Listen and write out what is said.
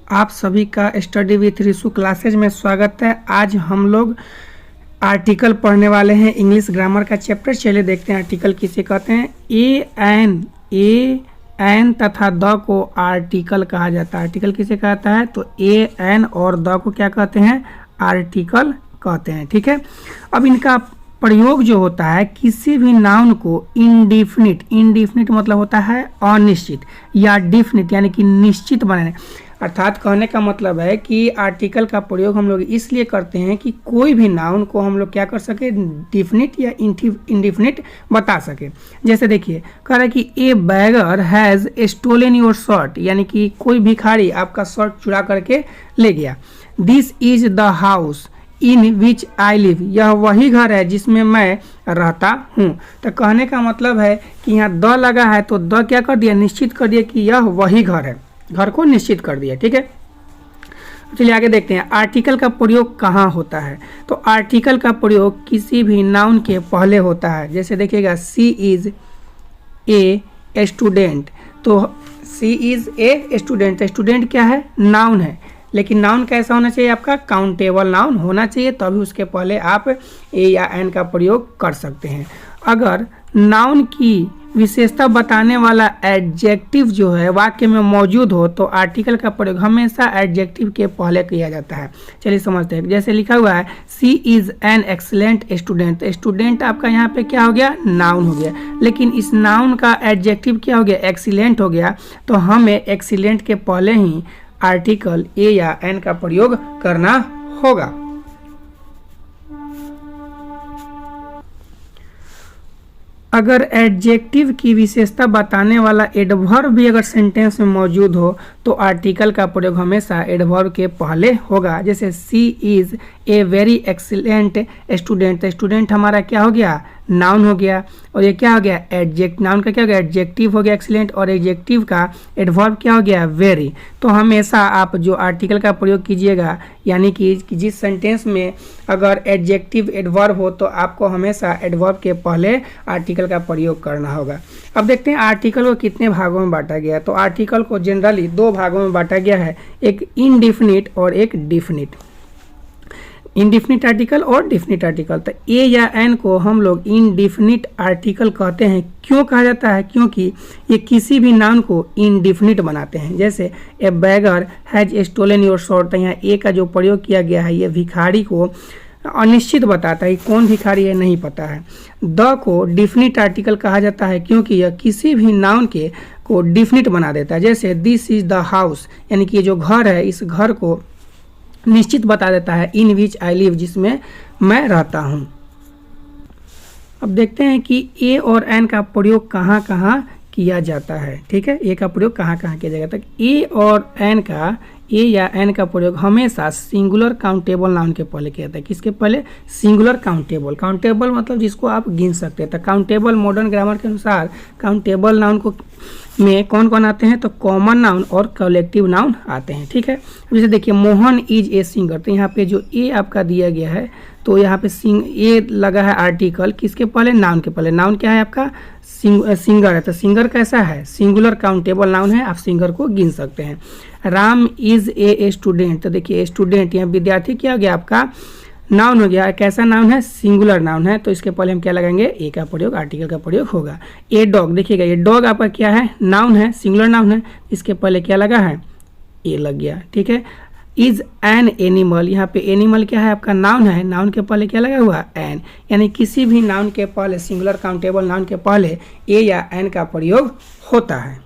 आप सभी का स्टडी विथ ऋषु क्लासेज में स्वागत है। आज हम लोग आर्टिकल पढ़ने वाले हैं, इंग्लिश ग्रामर का चैप्टर। चलिए देखते हैं आर्टिकल किसे कहते हैं। ए एन तथा द को आर्टिकल कहा जाता है। आर्टिकल किसे कहता है? तो ए एन और द को क्या कहते हैं? आर्टिकल कहते हैं। ठीक है, अब इनका प्रयोग जो होता है किसी भी नाउन को इनडिफिनिट मतलब होता है अनिश्चित, या डिफिनिट यानी कि निश्चित बनाने, अर्थात कहने का मतलब है कि आर्टिकल का प्रयोग हम लोग इसलिए करते हैं कि कोई भी नाउन को हम लोग क्या कर सके, डिफिनिट या इनडिफिनिट बता सके। जैसे देखिए कह रहा है कि a beggar has stolen your shirt, यानी कि कोई भिखारी आपका शर्ट चुरा करके ले गया। This is the house in which I live, यह वही घर है जिसमें मैं रहता हूँ। तो कहने का मतलब है कि यहाँ द लगा है तो द क्या कर दिया, निश्चित कर दिया कि यह वही घर है, घर को निश्चित कर दिया। ठीक है, चलिए आगे देखते हैं आर्टिकल का प्रयोग कहाँ होता है। तो आर्टिकल का प्रयोग किसी भी नाउन के पहले होता है। जैसे देखिएगा सी इज ए स्टूडेंट, तो सी इज ए स्टूडेंट, स्टूडेंट क्या है? नाउन है, लेकिन नाउन कैसा होना चाहिए? आपका काउंटेबल नाउन होना चाहिए, तभी उसके पहले आप ए या एन का प्रयोग कर सकते हैं। अगर नाउन की विशेषता बताने वाला एडजेक्टिव जो है वाक्य में मौजूद हो तो आर्टिकल का प्रयोग हमेशा एडजेक्टिव के पहले किया जाता है। चलिए समझते हैं। जैसे लिखा हुआ है she is an excellent student, student आपका यहाँ पे क्या हो गया? नाउन हो गया, लेकिन इस नाउन का एडजेक्टिव क्या हो गया? एक्सीलेंट हो गया। तो हमें एक्सीलेंट के पहले ही आर्टिकल ए या एन का प्रयोग करना होगा। अगर एडजेक्टिव की विशेषता बताने वाला एडवर्ब भी अगर सेंटेंस में मौजूद हो तो आर्टिकल का प्रयोग हमेशा एडवर्ब के पहले होगा। जैसे she is a very excellent student, student हमारा क्या हो गया? नाउन हो गया, और ये क्या हो गया? नाउन का क्या हो गया? एडजेक्टिव हो गया एक्सीलेंट, और एडजेक्टिव का एडवर्ब क्या हो गया? वेरी। तो हमेशा आप जो आर्टिकल का प्रयोग कीजिएगा, यानी कि जिस सेंटेंस में अगर एडजेक्टिव एडवर्ब हो तो आपको हमेशा एडवर्ब के पहले आर्टिकल का प्रयोग करना होगा। अब देखते हैं आर्टिकल को कितने भागों में बांटा गया है। तो आर्टिकल को जनरली दो भागों में बांटा गया है, एक इनडिफिनिट और एक डिफिनिट। इनडिफिनिट आर्टिकल और डिफिनिट आर्टिकल। तो ए या एन को हम लोग इनडिफिनिट आर्टिकल कहते हैं। क्यों कहा जाता है? क्योंकि ये किसी भी नाउन को इनडिफिनिट बनाते हैं। जैसे a beggar has stolen your shirt, तो यहाँ ए का जो प्रयोग किया गया है ये भिखारी को अनिश्चित बताता है, कौन भिखारी है नहीं पता है। द को डिफिनिट आर्टिकल कहा जाता है क्योंकि यह किसी भी नाउन के को डिफिनिट बना देता है। जैसे दिस इज द हाउस, यानी कि ये जो घर है इस घर को निश्चित बता देता है, इन विच आई लिव, जिसमें मैं रहता हूँ। अब देखते हैं कि ए और एन का प्रयोग कहाँ कहाँ किया जाता है। ठीक है, ए का प्रयोग कहाँ कहाँ किया जाएगा? तक ए और एन का, ए या एन का प्रयोग हमेशा सिंगुलर काउंटेबल नाउन के पहले किया जाता है। किसके पहले? Singular countable. काउंटेबल मतलब जिसको आप गिन सकते हैं। तो काउंटेबल मॉडर्न ग्रामर के अनुसार काउंटेबल नाउन को में कौन कौन आते हैं? तो कॉमन नाउन और कलेक्टिव नाउन आते हैं। ठीक है, जैसे देखिए मोहन इज ए सिंगर, तो यहाँ पे जो ए आपका दिया गया है तो यहाँ पे ए लगा है आर्टिकल किसके पहले? नाउन के पहले। नाउन क्या है आपका? सिंगर है। तो सिंगर कैसा है? सिंगुलर काउंटेबल नाउन है, आप सिंगर को गिन सकते हैं। राम इज ए स्टूडेंट, तो देखिए स्टूडेंट यहाँ विद्यार्थी क्या हो गया? आपका नाउन हो गया। कैसा नाउन है? सिंगुलर नाउन है, तो इसके पहले हम क्या लगाएंगे? ए का प्रयोग, आर्टिकल का प्रयोग होगा। ए डॉग, देखिएगा ये डॉग आपका क्या है? नाउन है, सिंगुलर नाउन है, इसके पहले क्या लगा है? ए लग गया। ठीक है, इज एन एनिमल, यहाँ पे एनिमल क्या है? आपका नाउन है, नाउन के पहले क्या लगा हुआ? एन, यानी किसी भी नाउन के पहले, सिंगुलर काउंटेबल नाउन के पहले ए या एन का प्रयोग होता है।